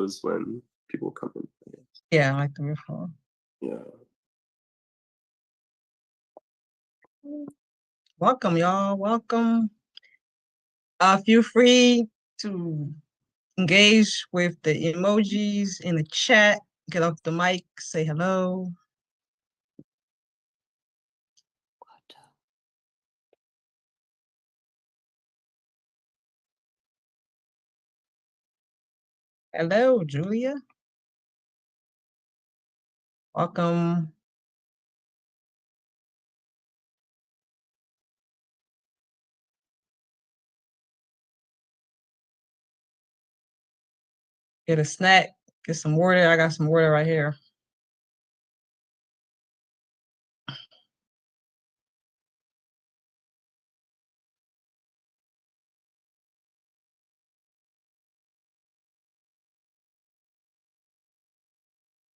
intros when people come in. I guess. Yeah, I like the before. Yeah. Welcome, y'all. Welcome. Feel free to engage with the emojis in the chat. Get off the mic, say hello. Hello, Julia. Welcome. Get a snack, get some water. I got some water right here.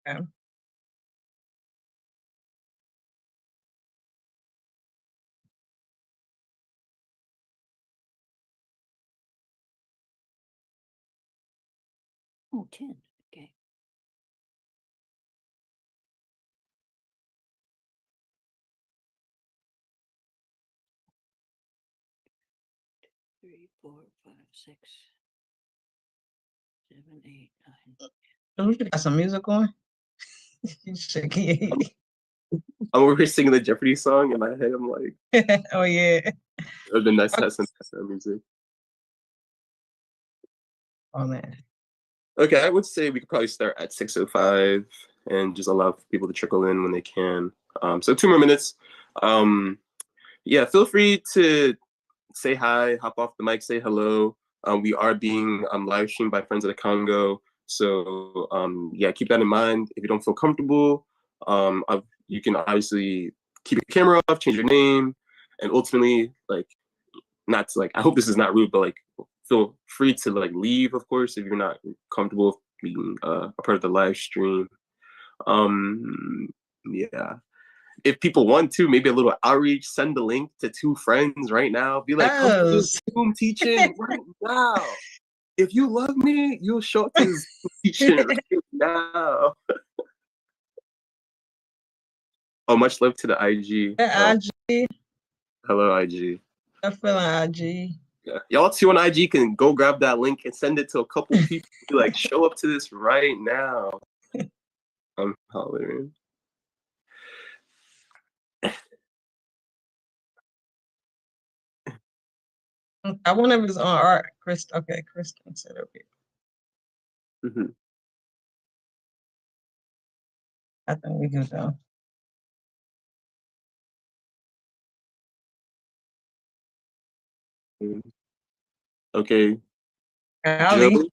Okay. Oh, 10. Okay. Three, 4, 5, 6, 7, 8, 9. We got some music on. I'm over here singing the Jeopardy song in my head. I'm like, oh yeah. It would have been nice to have some background music. Oh man. Okay, I would say we could probably start at 6:05 and just allow people to trickle in when they can. So 2 more minutes. Yeah, feel free to say hi, hop off the mic, say hello. We are being live streamed by Friends of the Congo. So yeah, keep that in mind. If you don't feel comfortable, you can obviously keep your camera off, change your name, and ultimately, like, not to, like, I hope this is not rude, but like, feel free to like leave, of course, if you're not comfortable being a part of the live stream. Yeah. If people want to, maybe a little outreach, send the link to 2 friends right now. Be like, come to this Zoom teaching right now. If you love me, you'll show up to this teaching right now. Oh, much love to the IG. IG. Hello, IG. I'm feeling IG. Yeah. Y'all too on IG can go grab that link and send it to a couple people. Be like, show up to this right now. I'm hollering. I wonder if it's on art. Okay, Kristen said okay. Mm-hmm. I think we good though. Okay. Cali. Joe?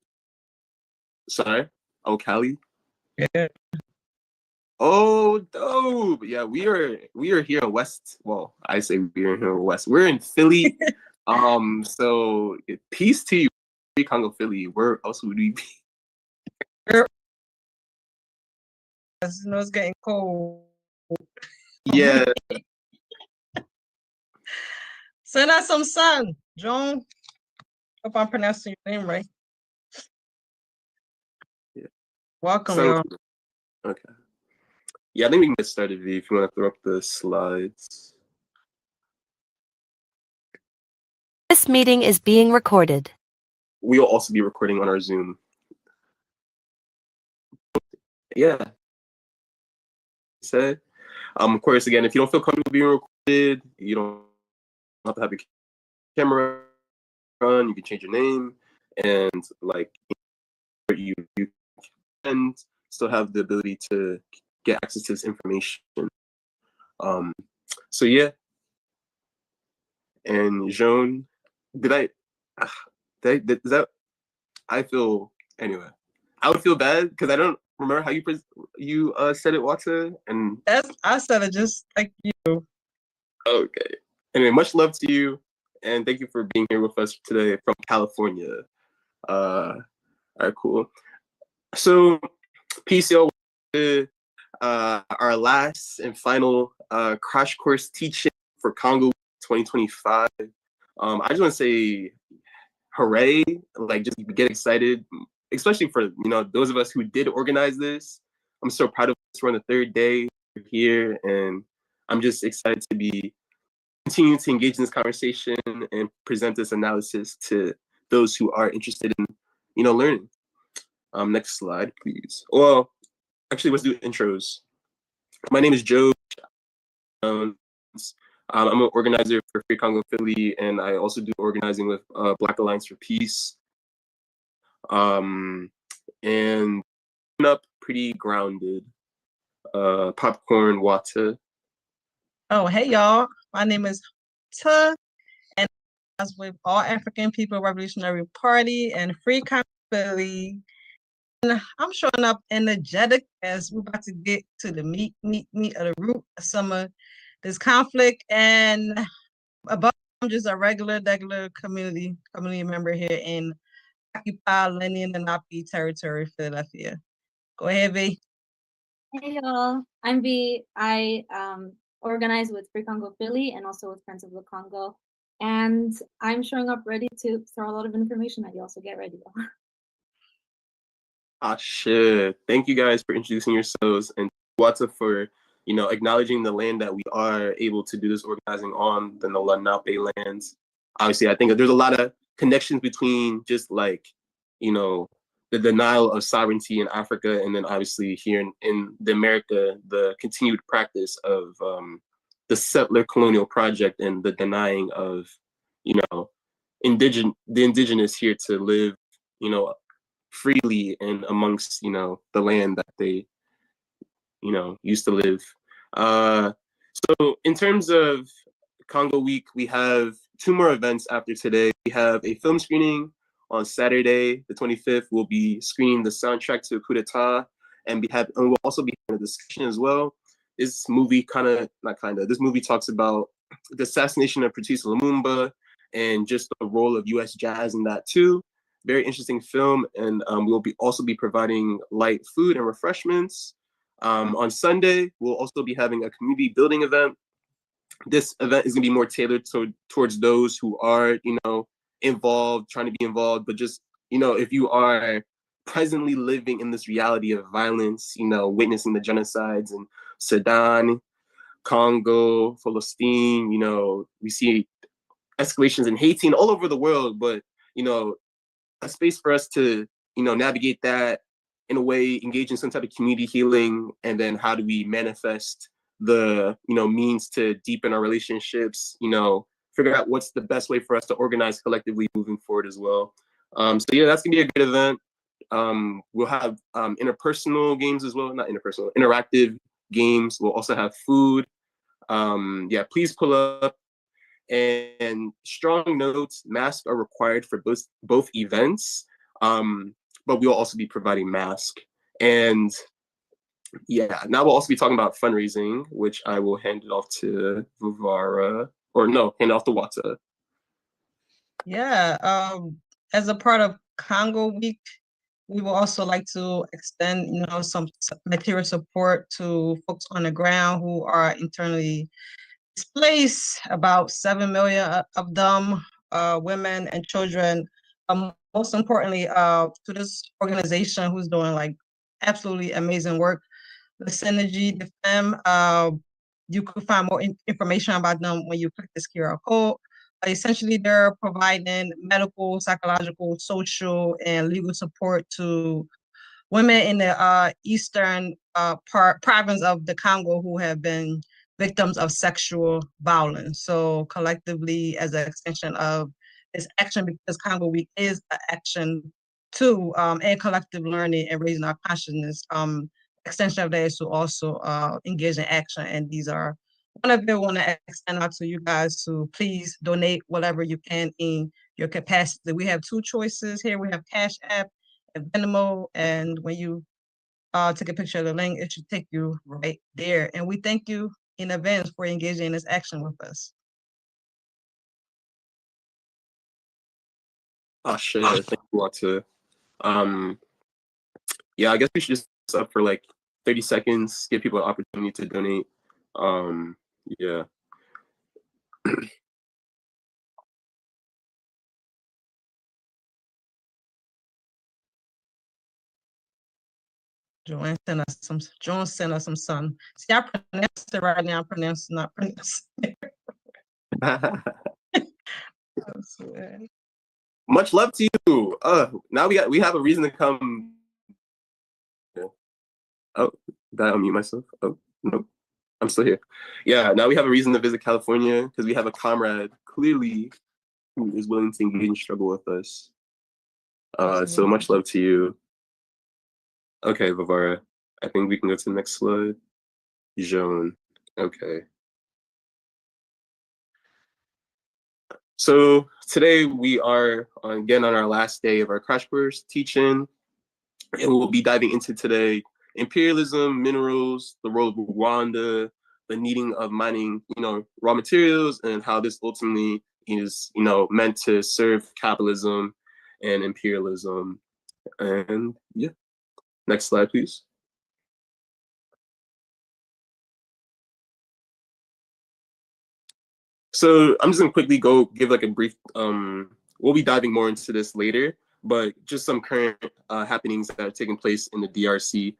Sorry. Oh, Cali? Yeah. Oh, dope. Yeah, we are here in West. Well, I say we're here in West. We're in Philly. So peace to you, Congo Philly. Where else would we be? You know it's getting cold. Yeah. Send us some sun, Joan. Hope I'm pronouncing your name right. Yeah. Welcome, So, y'all. okay. Yeah, I think we can get started, V, if you want to throw up the slides. This meeting is being recorded. We'll also be recording on our Zoom. Yeah. Said. Of course, again, if you don't feel comfortable being recorded, you don't have to have your camera on. You can change your name, and like you can still have the ability to get access to this information. So yeah. And Joan, is that? I feel anyway. I would feel bad because I don't remember how you said it, Wata, and I said it just like you. Okay. Anyway, much love to you, and thank you for being here with us today from California. All right, cool. So, PCL, our last and final crash course teaching for Congo 2025. I just want to say hooray, like just get excited. especially for those of us who did organize this. I'm so proud of us. We're on the third day here, and I'm just excited to be continuing to engage in this conversation and present this analysis to those who are interested in learning. Next slide, please. Well, actually, let's do intros. My name is Joe. I'm an organizer for Free Congo Philly, and I also do organizing with Black Alliance for Peace. And up pretty grounded. Popcorn water. Oh, hey y'all. My name is Ta, and I was with All African People Revolutionary Party and Free Congo Philly. And I'm showing up energetic as we're about to get to the meat of the root of some of this conflict. And above, I'm just a regular community member here in Occupy Lenin Lenape territory, Philadelphia. Go ahead, V. Hey y'all, I'm V. I organize with Free Congo Philly and also with Friends of the Congo. And I'm showing up ready to throw a lot of information at y'all, so get ready. Shit. Thank you guys for introducing yourselves, and Wata for acknowledging the land that we are able to do this organizing on, the Lenape lands. Obviously, I think that there's a lot of connections between just like the denial of sovereignty in Africa, and then obviously here in the America, the continued practice of the settler colonial project and the denying of the indigenous here to live freely and amongst the land that they used to live. So in terms of Congo Week, we have 2 more events after today. We have a film screening on Saturday, the 25th. We'll be screening the soundtrack to a coup d'etat, and we'll also be having a discussion as well. This movie this movie talks about the assassination of Patrice Lumumba and just the role of U.S. jazz in that too. Very interesting film, and we'll also be providing light food and refreshments. On Sunday, we'll also be having a community building event. This event is going to be more tailored towards those who are, involved, trying to be involved, but just, if you are presently living in this reality of violence, witnessing the genocides in Sudan, Congo, Palestine, we see escalations in Haiti and all over the world, but, a space for us to, navigate that in a way, engage in some type of community healing, and then how do we manifest the means to deepen our relationships, figure out what's the best way for us to organize collectively moving forward as well. So yeah, that's gonna be a good event. We'll have interpersonal games as well, not interpersonal, interactive games. We'll also have food. Yeah, please pull up. And strong notes, masks are required for both events, but we'll also be providing masks. And yeah, now we'll also be talking about fundraising, which I will hand it off to Vivara, hand it off to Wata. Yeah, as a part of Congo Week, we will also like to extend, some material support to folks on the ground who are internally displaced, about 7 million of them, women and children. Most importantly, to this organization who's doing like absolutely amazing work, the Synergy, the FEM. You could find more information about them when you click this QR code. Essentially, they're providing medical, psychological, social, and legal support to women in the eastern province of the Congo who have been victims of sexual violence. So collectively, as an extension of this action, because Congo Week is an action too, and collective learning and raising our consciousness, extension of that is to also engage in action. And these are one of them. Want to extend out to you guys to please donate whatever you can in your capacity. We have 2 choices here. We have Cash App and Venmo, and when you take a picture of the link, it should take you right there. And we thank you in advance for engaging in this action with us. Sure. Thank you, Wata. Yeah, I guess we should just up for like 30 seconds, give people an opportunity to donate. Yeah. Joanne sent us some sun. See, I pronounce it right now. I pronounce not pronounce. Much love to you. Now we have a reason to come. Oh, did I unmute myself? Oh, no, I'm still here. Yeah, now we have a reason to visit California because we have a comrade clearly who is willing to engage and struggle with us. So much love to you. Okay, Vivara, I think we can go to the next slide. Joan, okay. So today we are again on our last day of our crash course teaching, and we'll be diving into today imperialism, minerals, the role of Rwanda, the needing of mining, raw materials, and how this ultimately is, meant to serve capitalism and imperialism. And yeah, next slide, please. So I'm just gonna quickly go give like a brief, we'll be diving more into this later, but just some current happenings that are taking place in the DRC.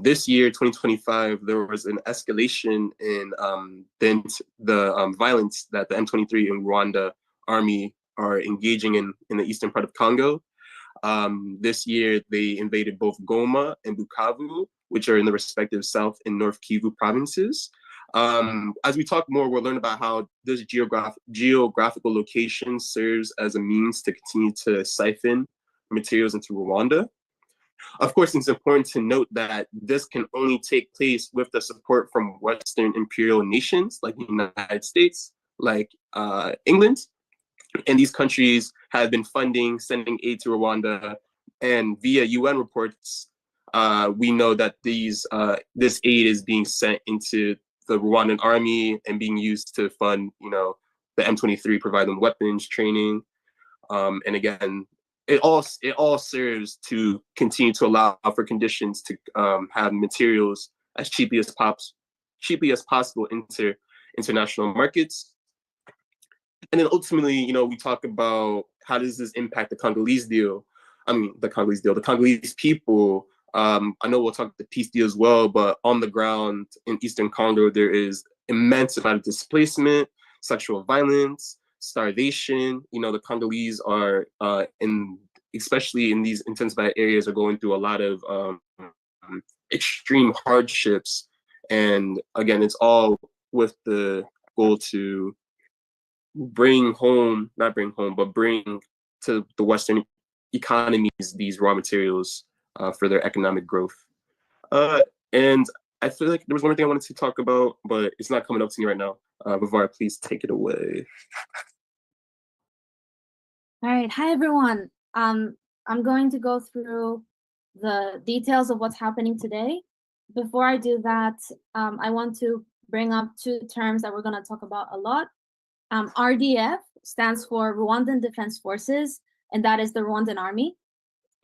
This year, 2025, there was an escalation in the violence that the M23 and Rwanda army are engaging in the eastern part of Congo. This year, they invaded both Goma and Bukavu, which are in the respective South and North Kivu provinces. As we talk more, we'll learn about how this geographical location serves as a means to continue to siphon materials into Rwanda. Of course, it's important to note that this can only take place with the support from Western imperial nations like the United States, like England. And these countries have been sending aid to Rwanda. And via UN reports, we know that this aid is being sent into the Rwandan army and being used to fund, the M23, provide them weapons, training. And again, it all serves to continue to allow for conditions to have materials as cheaply as possible into international markets. And then ultimately, we talk about how does this impact the Congolese people. I know we'll talk the peace deal as well, but on the ground in Eastern Congo, there is immense amount of displacement, sexual violence, starvation. The Congolese are, especially in these intensified areas, are going through a lot of extreme hardships. And again, it's all with the goal to bring to the Western economies these raw materials for their economic growth. And I feel like there was one more thing I wanted to talk about, but it's not coming up to me right now. Vivara, please take it away. All right, hi everyone. I'm going to go through the details of what's happening today. Before I do that, I want to bring up two terms that we're going to talk about a lot. RDF stands for Rwandan Defense Forces, and that is the Rwandan Army.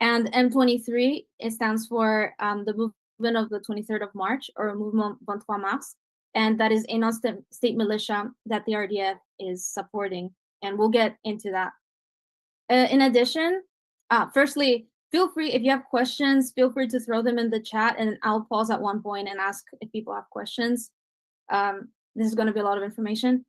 And M23, it stands for the movement of the 23rd of March, or Mouvement 23 Mars, and that is a non-state militia that the RDF is supporting, and we'll get into that. In addition, firstly, feel free, if you have questions, feel free to throw them in the chat, and I'll pause at one point and ask if people have questions. This is going to be a lot of information.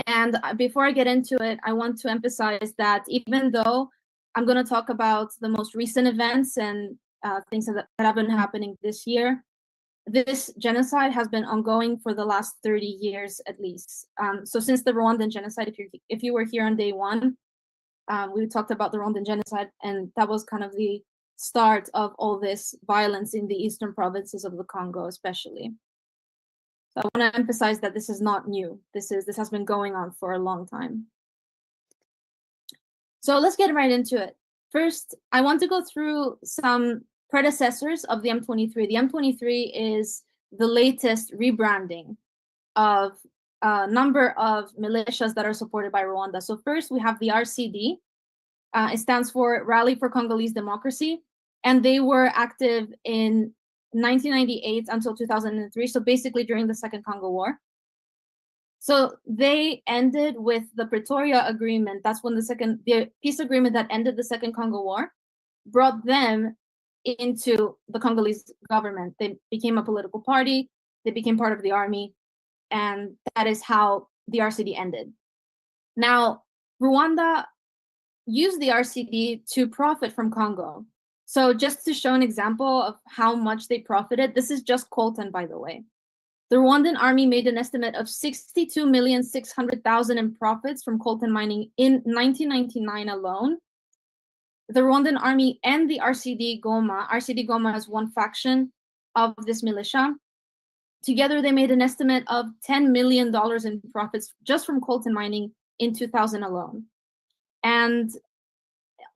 And before I get into it, I want to emphasize that even though I'm going to talk about the most recent events and things that have been happening this year, this genocide has been ongoing for the last 30 years at least. So since the Rwandan genocide, if you were here on day one, we talked about the Rwandan genocide, and that was kind of the start of all this violence in the eastern provinces of the Congo, especially. So I want to emphasize that this is not new. This has been going on for a long time. So let's get right into it. First, I want to go through some predecessors of the M23. The M23 is the latest rebranding of a number of militias that are supported by Rwanda. So first, we have the RCD. It stands for Rally for Congolese Democracy, and they were active in 1998 until 2003, so basically during the Second Congo War. So they ended with the Pretoria Agreement. That's when the peace agreement that ended the Second Congo War brought them into the Congolese government. They became a political party, they became part of the army, and that is how the RCD ended. Now, Rwanda used the RCD to profit from Congo. So just to show an example of how much they profited, this is just coltan, by the way. The Rwandan army made an estimate of 62,600,000 in profits from coltan mining in 1999 alone. The Rwandan army and the RCD Goma is one faction of this militia. Together, they made an estimate of $10 million in profits just from coltan mining in 2000 alone. And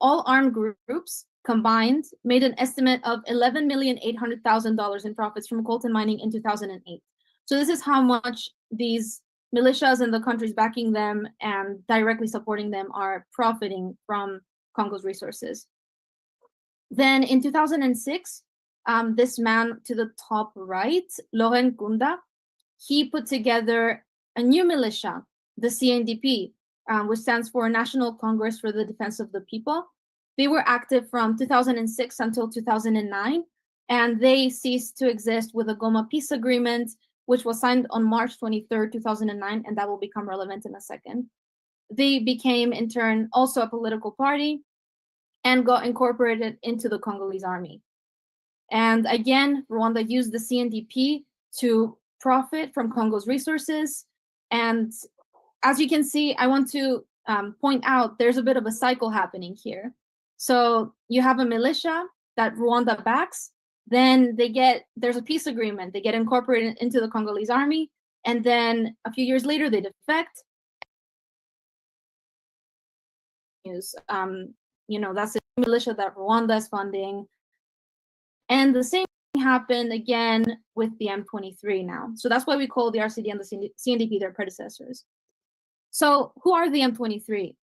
all armed groups combined made an estimate of $11,800,000 in profits from coltan mining in 2008. So this is how much these militias and the countries backing them and directly supporting them are profiting from Congo's resources. Then in 2006, this man to the top right, Laurent Gunda, he put together a new militia, the CNDP, which stands for National Congress for the Defense of the People. They were active from 2006 until 2009, and they ceased to exist with the Goma peace agreement, which was signed on March 23rd, 2009, and that will become relevant in a second. They became, in turn, also a political party and got incorporated into the Congolese army. And again, Rwanda used the CNDP to profit from Congo's resources. And as you can see, I want to point out there's a bit of a cycle happening here. So you have a militia that Rwanda backs, then there's a peace agreement, they get incorporated into the Congolese army, and then a few years later they defect. That's the militia that Rwanda is funding. And the same thing happened again with the M23 now. So that's why we call the RCD and the CNDP their predecessors. So who are the M23?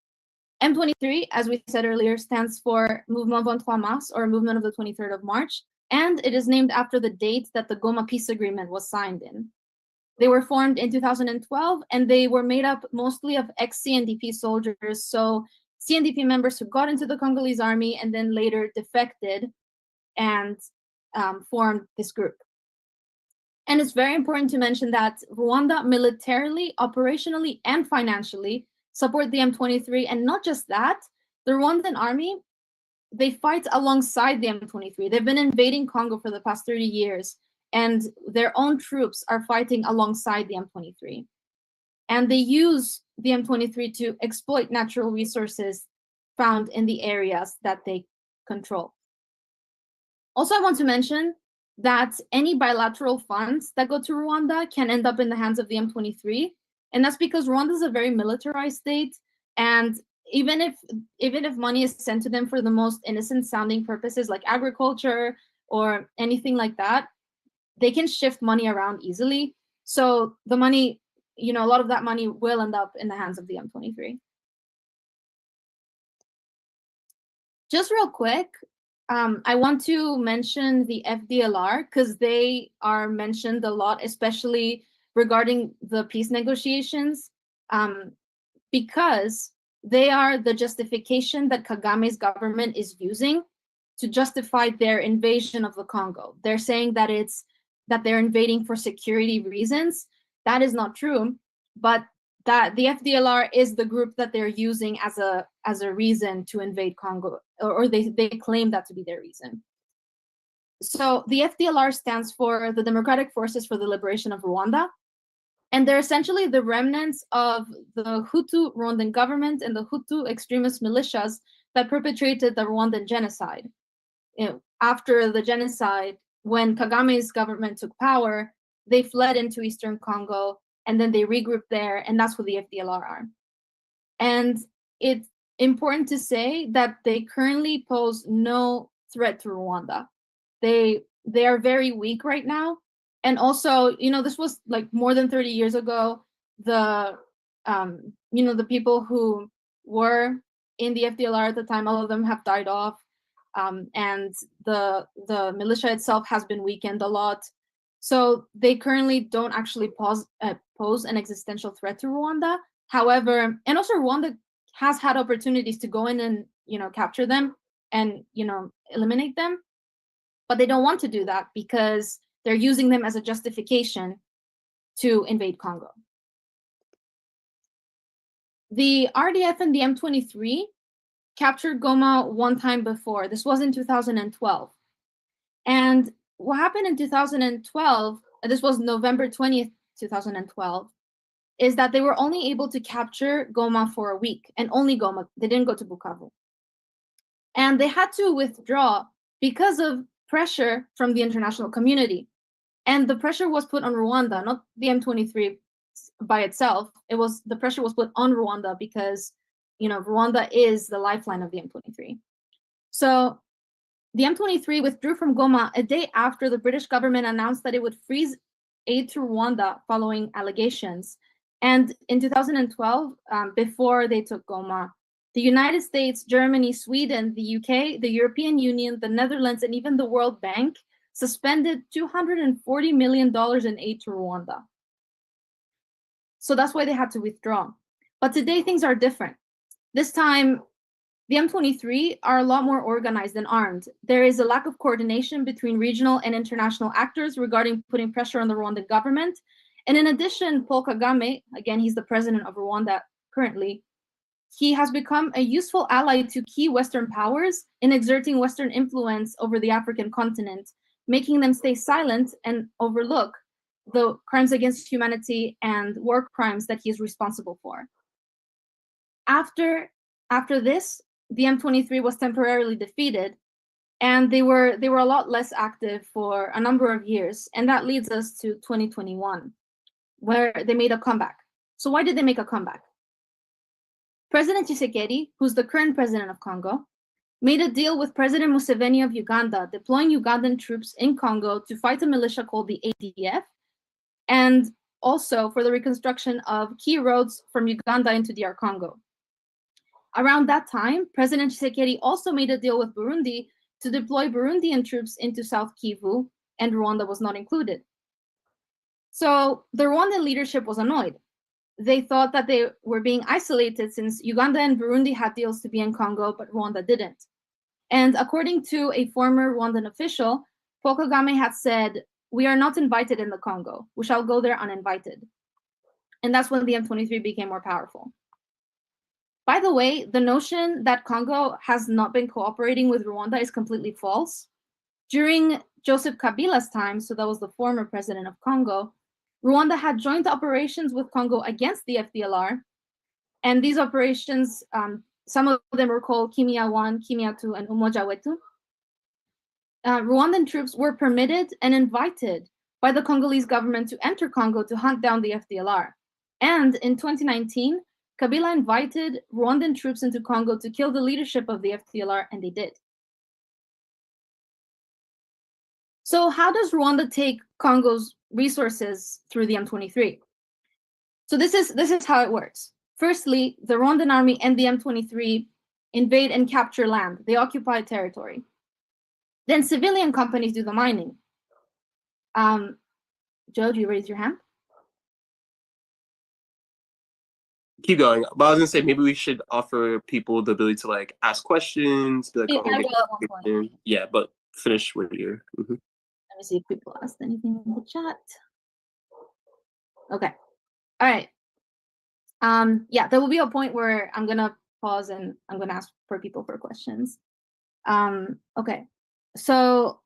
M23, as we said earlier, stands for Mouvement 23 Mars, or Movement of the 23rd of March, and it is named after the date that the Goma peace agreement was signed in. They were formed in 2012, and they were made up mostly of ex-CNDP soldiers, so CNDP members who got into the Congolese army and then later defected and formed this group. And it's very important to mention that Rwanda militarily, operationally, and financially support the M23, and not just that, the Rwandan army, they fight alongside the M23. They've been invading Congo for the past 30 years, and their own troops are fighting alongside the M23. And they use the M23 to exploit natural resources found in the areas that they control. Also, I want to mention that any bilateral funds that go to Rwanda can end up in the hands of the M23. And that's because Rwanda is a very militarized state. And even if money is sent to them for the most innocent sounding purposes like agriculture or anything like that, they can shift money around easily. So the money, a lot of that money will end up in the hands of the M23. Just real quick, I want to mention the FDLR because they are mentioned a lot, especially regarding the peace negotiations, because they are the justification that Kagame's government is using to justify their invasion of the Congo. They're saying that they're invading for security reasons. That is not true, but that the FDLR is the group that they're using as a reason to invade Congo, or they claim that to be their reason. So the FDLR stands for the Democratic Forces for the Liberation of Rwanda, and they're essentially the remnants of the Hutu Rwandan government and the Hutu extremist militias that perpetrated the Rwandan genocide. After the genocide, when Kagame's government took power, they fled into Eastern Congo, and then they regrouped there, and that's what the FDLR are. And it's important to say that they currently pose no threat to Rwanda. They are very weak right now. And also, this was like more than 30 years ago. The people who were in the FDLR at the time, all of them have died off. And the militia itself has been weakened a lot. So they currently don't actually pose an existential threat to Rwanda. However, and also Rwanda has had opportunities to go in and capture them and eliminate them. But they don't want to do that because they're using them as a justification to invade Congo. The RDF and the M23 captured Goma one time before. This was in 2012. And what happened in 2012, and this was November 20th, 2012, is that they were only able to capture Goma for a week, and only Goma. They didn't go to Bukavu. And they had to withdraw because of pressure from the international community. And the pressure was put on Rwanda, not the M23 by itself. The pressure was put on Rwanda because, Rwanda is the lifeline of the M23. So the M23 withdrew from Goma a day after the British government announced that it would freeze aid to Rwanda following allegations. And in 2012, before they took Goma, the United States, Germany, Sweden, the UK, the European Union, the Netherlands, and even the World Bank suspended $240 million in aid to Rwanda. So that's why they had to withdraw. But today things are different. This time, the M23 are a lot more organized and armed. There is a lack of coordination between regional and international actors regarding putting pressure on the Rwandan government. And in addition, Paul Kagame, again, he's the president of Rwanda currently, he has become a useful ally to key Western powers in exerting Western influence over the African continent, making them stay silent and overlook the crimes against humanity and war crimes that he is responsible for. After this, the M23 was temporarily defeated, and they were a lot less active for a number of years, and that leads us to 2021, where they made a comeback. So why did they make a comeback? President Tshisekedi, who's the current president of Congo, made a deal with President Museveni of Uganda, deploying Ugandan troops in Congo to fight a militia called the ADF, and also for the reconstruction of key roads from Uganda into DR Congo. Around that time, President Tshisekedi also made a deal with Burundi to deploy Burundian troops into South Kivu, and Rwanda was not included. So the Rwandan leadership was annoyed. They thought that they were being isolated since Uganda and Burundi had deals to be in Congo, but Rwanda didn't. And according to a former Rwandan official, Paul Kagame had said, "We are not invited in the Congo. We shall go there uninvited." And that's when the M23 became more powerful. By the way, the notion that Congo has not been cooperating with Rwanda is completely false. During Joseph Kabila's time, so that was the former president of Congo, Rwanda had joint operations with Congo against the FDLR. And these operations, some of them were called Kimia 1, Kimia 2, and Umoja Wetu. Rwandan troops were permitted and invited by the Congolese government to enter Congo to hunt down the FDLR. And in 2019, Kabila invited Rwandan troops into Congo to kill the leadership of the FDLR, and they did. So how does Rwanda take Congo's resources through the M23? So this is how it works. Firstly, the Rwandan army and the M23 invade and capture land. They occupy territory. Then civilian companies do the mining. Joe, do you raise your hand? Keep going. But I was gonna say maybe we should offer people the ability to like ask questions. Be like, Yeah, oh, I will at one point. yeah, but finish what you're. Let me see if people asked anything in the chat. Okay. All right. Yeah, there will be a point where I'm gonna pause and I'm gonna ask for people for questions. Okay. So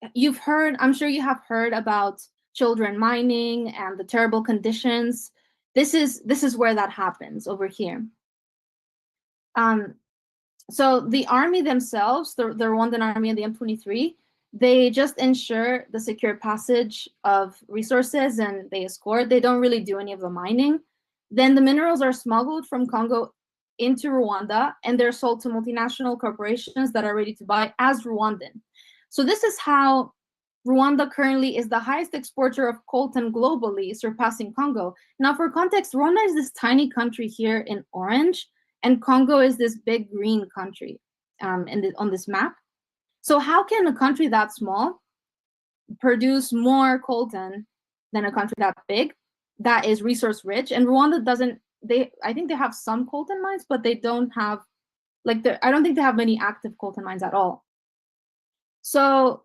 I'm sure you have heard about children mining and the terrible conditions. This is where that happens over here. So the army themselves, the Rwandan army and the M23, they just ensure the secure passage of resources and they escort. They don't really do any of the mining. Then the minerals are smuggled from Congo into Rwanda and they're sold to multinational corporations that are ready to buy as Rwandan. So this is how Rwanda currently is the highest exporter of coltan globally, surpassing Congo. Now, for context, Rwanda is this tiny country here in orange, and Congo is this big green country on this map. So how can a country that small produce more coltan than a country that big, that is resource rich? And Rwanda doesn't, I think they have some coltan mines, but they don't have, I don't think they have many active coltan mines at all. So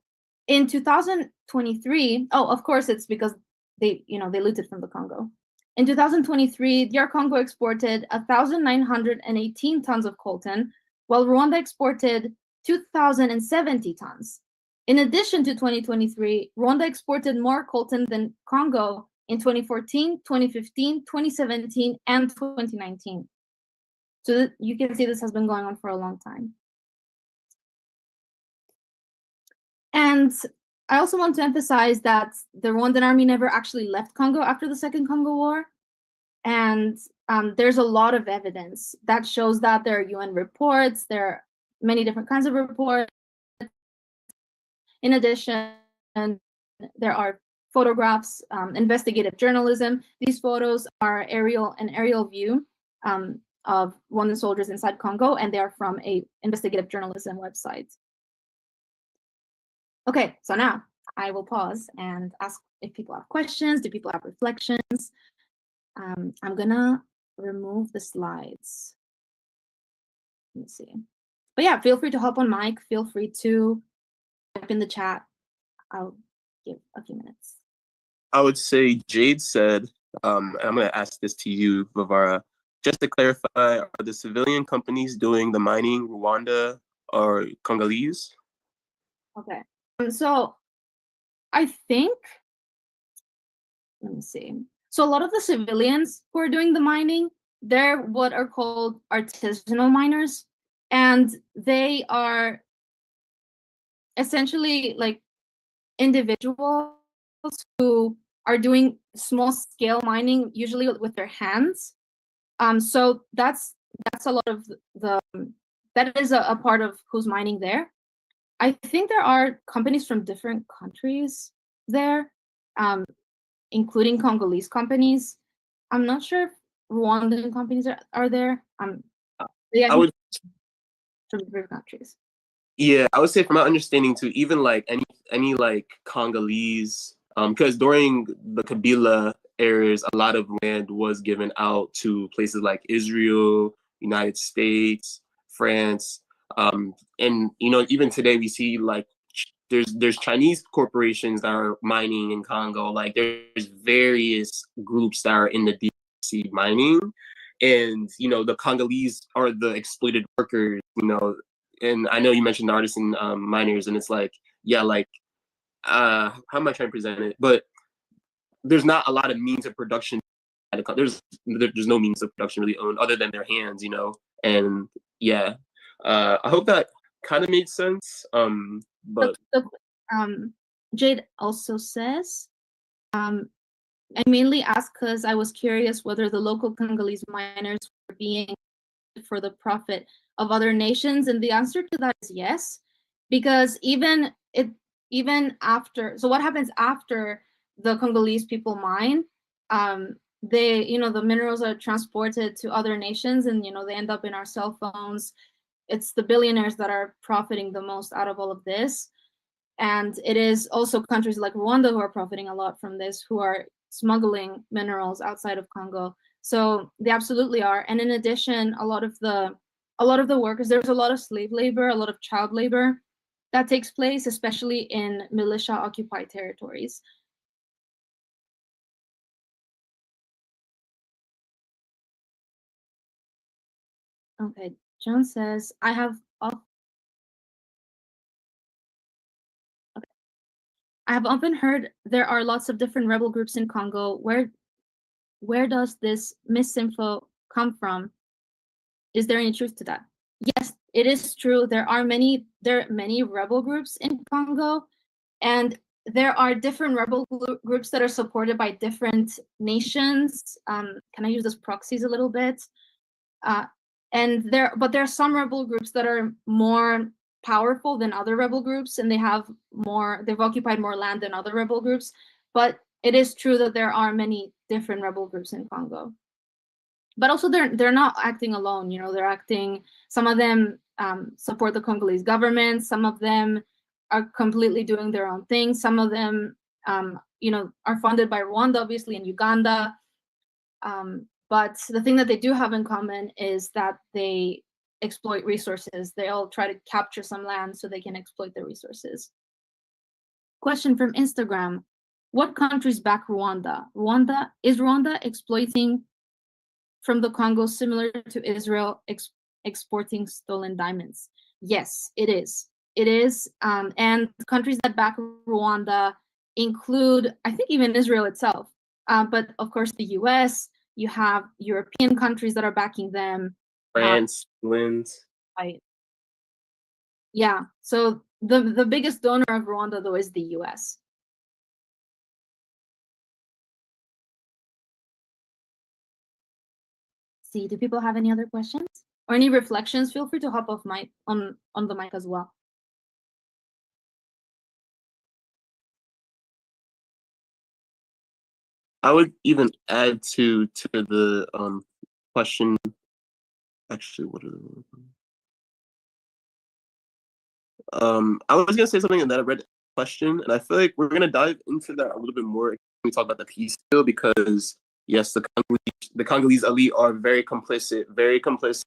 In 2023, oh, of course, it's because they looted from the Congo. In 2023, DR Congo exported 1,918 tons of coltan, while Rwanda exported 2,070 tons. In addition to 2023, Rwanda exported more coltan than Congo in 2014, 2015, 2017, and 2019. So you can see this has been going on for a long time. And I also want to emphasize that the Rwandan army never actually left Congo after the Second Congo War. And there's a lot of evidence that shows that. There are UN reports, there are many different kinds of reports. In addition, there are photographs, investigative journalism. These photos are an aerial view of Rwandan soldiers inside Congo, and they are from a investigative journalism website. Okay, so now I will pause and ask if people have questions. Do people have reflections? I'm gonna remove the slides. Let me see. But yeah, feel free to hop on mic. Feel free to type in the chat. I'll give a few minutes. I would say Jade said, and I'm going to ask this to you, Vivara, just to clarify, are the civilian companies doing the mining Rwanda or Congolese? Okay, so I think, let me see. So a lot of the civilians who are doing the mining, they're what are called artisanal miners, and they are essentially like individuals who are doing small scale mining, usually with their hands. So that's a lot of that is a part of who's mining there. I think there are companies from different countries there, including Congolese companies. I'm not sure if Rwandan companies are there. Yeah, I would, from different countries. yeah, I would say from my understanding too, even like any like Congolese, because during the Kabila eras, a lot of land was given out to places like Israel, United States, France, and even today we see like there's Chinese corporations that are mining in Congo. Like there's various groups that are in the deep sea mining, and the Congolese are the exploited workers. And I know you mentioned artisan miners, and it's like, yeah, like how am I trying to present it? But there's not a lot of means of production. There's no means of production really owned other than their hands, and yeah. I hope that kind of made sense. But Jade also says, I mainly asked because I was curious whether the local Congolese miners were being for the profit of other nations, and the answer to that is yes, because even after, so what happens after the Congolese people mine, the minerals are transported to other nations, and they end up in our cell phones. It's the billionaires that are profiting the most out of all of this, and it is also countries like Rwanda who are profiting a lot from this, who are smuggling minerals outside of Congo. So they absolutely are. And in addition, a lot of the workers, there's a lot of slave labor, a lot of child labor that takes place, especially in militia occupied territories. Okay, John says, I have often heard there are lots of different rebel groups in Congo. Where does this misinfo come from? Is there any truth to that? Yes, it is true. There are many rebel groups in Congo, and there are different rebel groups that are supported by different nations. Can I use this proxies a little bit? And there are some rebel groups that are more powerful than other rebel groups, and they've occupied more land than other rebel groups. But it is true that there are many different rebel groups in Congo. But also they're not acting alone. They're acting. Some of them support the Congolese government. Some of them are completely doing their own thing. Some of them, are funded by Rwanda, obviously, and Uganda. But the thing that they do have in common is that they exploit resources. They all try to capture some land so they can exploit the resources. Question from Instagram. What countries back Rwanda? Is Rwanda exploiting from the Congo similar to Israel exporting stolen diamonds? Yes, it is. It is. And countries that back Rwanda include, I think, even Israel itself. But of course, the US, you have European countries that are backing them. France, England. Yeah, so the biggest donor of Rwanda, though, is the US. See, do people have any other questions or any reflections? Feel free to hop off mic on the mic as well. I would even add to the question. Actually, what are I was gonna say something and then I read the question, and I feel like we're gonna dive into that a little bit more when we talk about the peace deal, because yes, the Congolese elite are very complicit,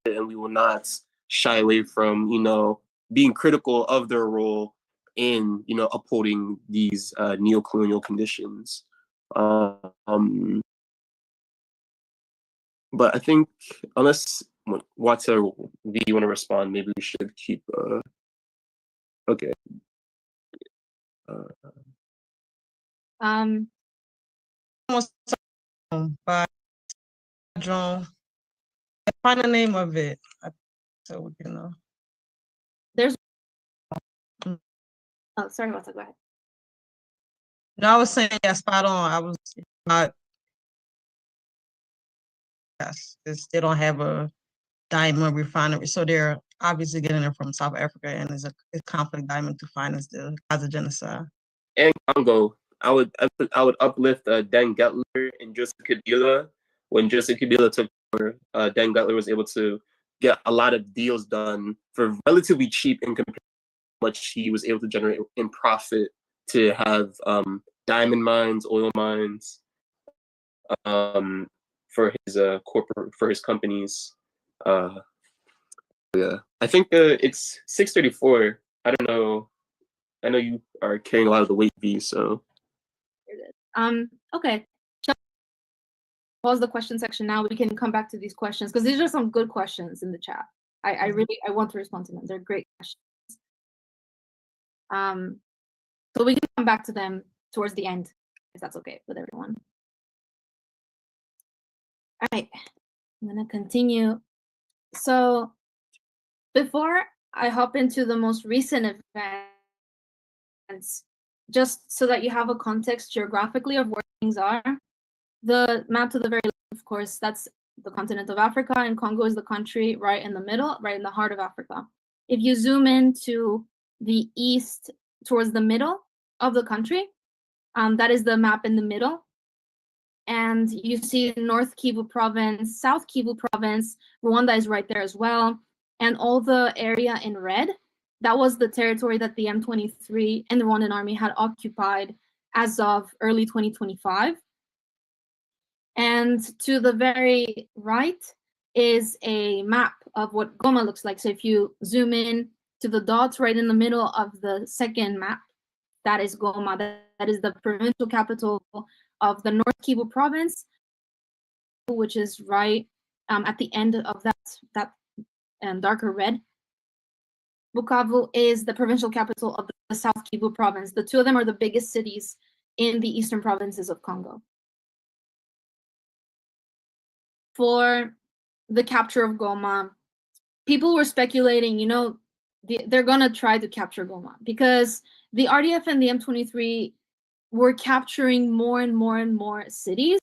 and we will not shy away from, you know, being critical of their role in, you know, upholding these neo-colonial conditions. But I think unless Wata V you want to respond, maybe we should keep. Okay. By John. Find the name of it, so we can know. There's. Oh, sorry, Wata, go ahead. No, I was saying, yeah, spot on. I was not. Yes, they don't have a diamond refinery, so they're obviously getting it from South Africa, and there's a conflict diamond to finance the Gaza genocide. And Congo, I would uplift Dan Gettler and Joseph Kabila. When Joseph Kabila took over, Dan Gettler was able to get a lot of deals done for relatively cheap in comparison to how much he was able to generate in profit to have diamond mines, oil mines, for his companies. Yeah, I think it's 6:34. I don't know. I know you are carrying a lot of the weight, V. So. Okay. Pause the question section now. We can come back to these questions because these are some good questions in the chat. I really want to respond to them. They're great questions. So we can come back to them towards the end, if that's okay with everyone. All right, I'm gonna continue. So before I hop into the most recent events, just so that you have a context geographically of where things are, the map to the very left, of course, that's the continent of Africa, and Congo is the country right in the middle, right in the heart of Africa. If you zoom in to the east towards the middle of the country, that is the map in the middle. And you see North Kivu province, South Kivu province, Rwanda is right there as well. And all the area in red, that was the territory that the M23 and the Rwandan army had occupied as of early 2025. And to the very right is a map of what Goma looks like. So if you zoom in to the dots right in the middle of the second map, that is Goma. That is the provincial capital of the North Kivu province, which is right at the end of that darker red. Bukavu is the provincial capital of the South Kivu province. The two of them are the biggest cities in the eastern provinces of Congo. For the capture of Goma, people were speculating, you know, they're gonna try to capture Goma because the RDF and the M23 were capturing more and more and more cities,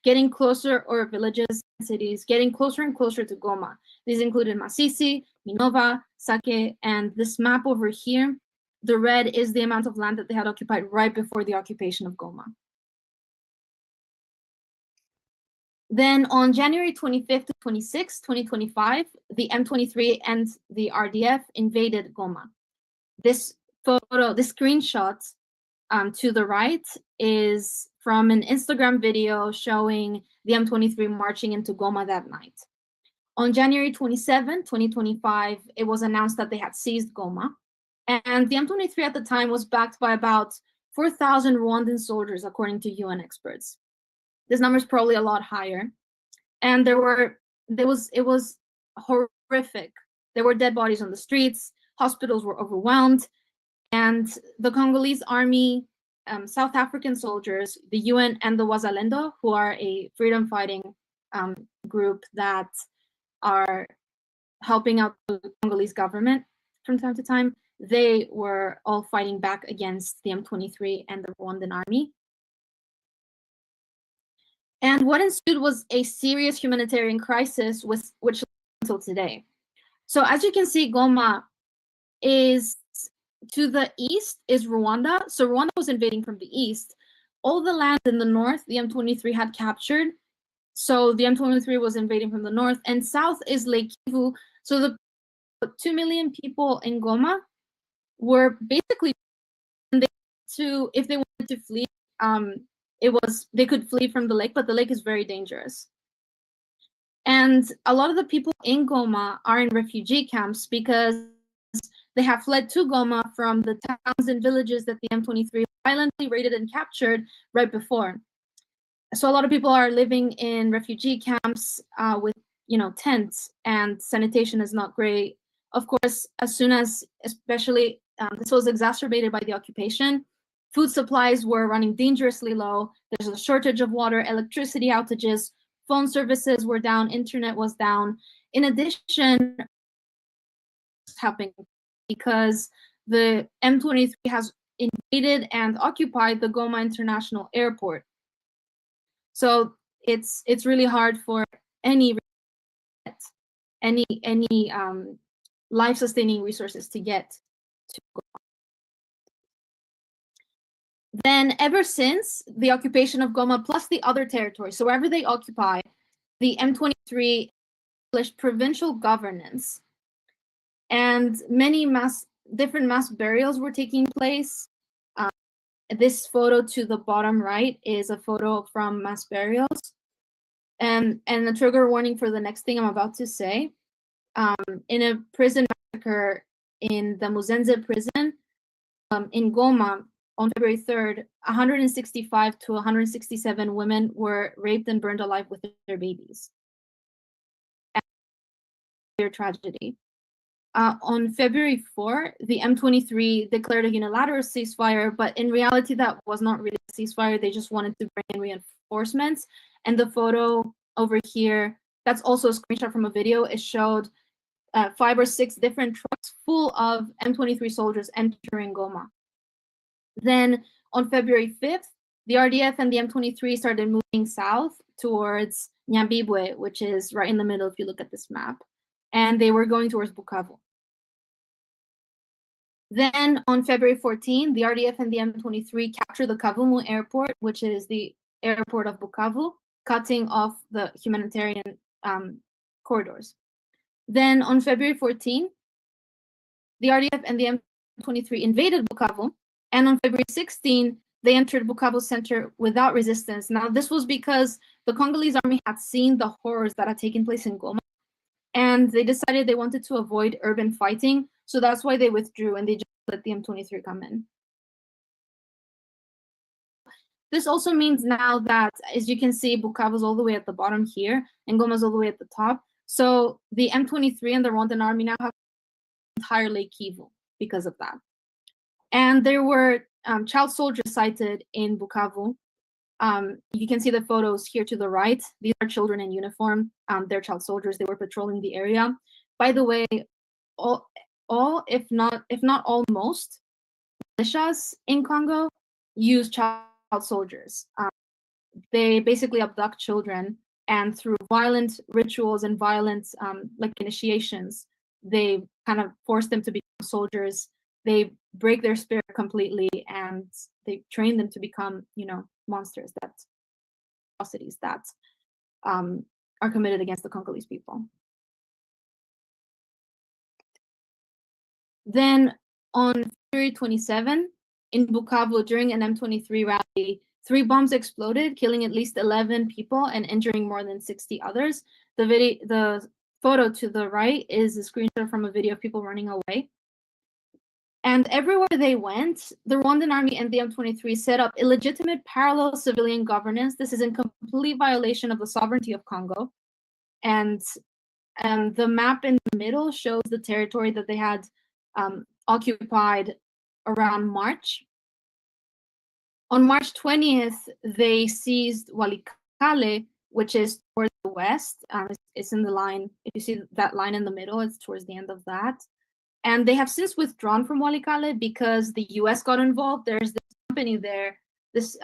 getting closer, or villages, cities, getting closer and closer to Goma. These included Masisi, Minova, Sake, and this map over here, the red is the amount of land that they had occupied right before the occupation of Goma. Then on January 25th to 26th, 2025, the M23 and the RDF invaded Goma. This photo, this screenshot to the right is from an Instagram video showing the M23 marching into Goma that night. On January 27, 2025, it was announced that they had seized Goma. And the M23 at the time was backed by about 4,000 Rwandan soldiers, according to UN experts. This number is probably a lot higher. And it was horrific. There were dead bodies on the streets, hospitals were overwhelmed, and the Congolese army, South African soldiers, the UN, and the Wazalendo, who are a freedom fighting group that are helping out the Congolese government from time to time, they were all fighting back against the M23 and the Rwandan army. And what ensued was a serious humanitarian crisis, which until today. So as you can see, Goma is to the east is Rwanda. So Rwanda was invading from the east. All the land in the north, the M23 had captured. So the M23 was invading from the north, and south is Lake Kivu. So the 2 million people in Goma were basically, if they wanted to flee, they could flee from the lake, but the lake is very dangerous. And a lot of the people in Goma are in refugee camps because they have fled to Goma from the towns and villages that the M23 violently raided and captured right before. So a lot of people are living in refugee camps with, tents, and sanitation is not great. Of course, as soon as, especially, this was exacerbated by the occupation, food supplies were running dangerously low. There's a shortage of water, electricity outages, phone services were down, internet was down. In addition, happening because the M23 has invaded and occupied the Goma International Airport. So it's really hard for any life-sustaining resources to get to Goma. Then ever since the occupation of Goma, plus the other territories, so wherever they occupy, the M23 established provincial governance, and many different mass burials were taking place. This photo to the bottom right is a photo from mass burials. And a trigger warning for the next thing I'm about to say. In a prison massacre in the Muzenze prison in Goma on February 3rd, 165 to 167 women were raped and burned alive with their babies. Their tragedy. On February 4, the M23 declared a unilateral ceasefire, but in reality, that was not really a ceasefire. They just wanted to bring in reinforcements. And the photo over here, that's also a screenshot from a video. It showed 5 or 6 different trucks full of M23 soldiers entering Goma. Then on February 5th, the RDF and the M23 started moving south towards Nyambibwe, which is right in the middle if you look at this map. And they were going towards Bukavu. Then on February 14, the RDF and the M23 captured the Kavumu airport, which is the airport of Bukavu, cutting off the humanitarian corridors. Then on February 14, the RDF and the M23 invaded Bukavu, and on February 16, they entered Bukavu center without resistance. Now, this was because the Congolese army had seen the horrors that had taken place in Goma, and they decided they wanted to avoid urban fighting, so that's why they withdrew and they just let the M23 come in. This also means now that, as you can see, Bukavu's all the way at the bottom here, and Goma's all the way at the top. So the M23 and the Rwandan army now have entire Lake Kivu because of that. And there were child soldiers sighted in Bukavu. You can see the photos here to the right. These are children in uniform. They're child soldiers. They were patrolling the area. By the way, all if not all, most militias in Congo use child soldiers. They basically abduct children, and through violent rituals and violent like initiations, they kind of force them to become soldiers. They break their spirit completely, and they train them to become, monsters, atrocities that are committed against the Congolese people. Then on February 27, in Bukavu, during an M23 rally, 3 bombs exploded, killing at least 11 people and injuring more than 60 others. The photo to the right is a screenshot from a video of people running away. And everywhere they went, the Rwandan army and the M23 set up illegitimate parallel civilian governance. This is in complete violation of the sovereignty of Congo. And the map in the middle shows the territory that they had occupied around March. On March 20th, they seized Walikale, which is towards the west. It's in the line. If you see that line in the middle, it's towards the end of that. And they have since withdrawn from Walikale because the US got involved. There's this company there, this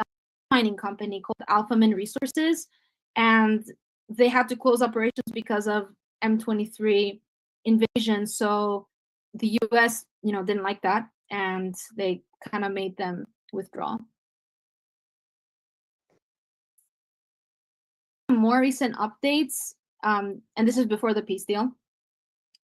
mining company called Alphaman Resources, and they had to close operations because of M23 invasion. So the US, didn't like that, and they kind of made them withdraw. More recent updates, and this is before the peace deal.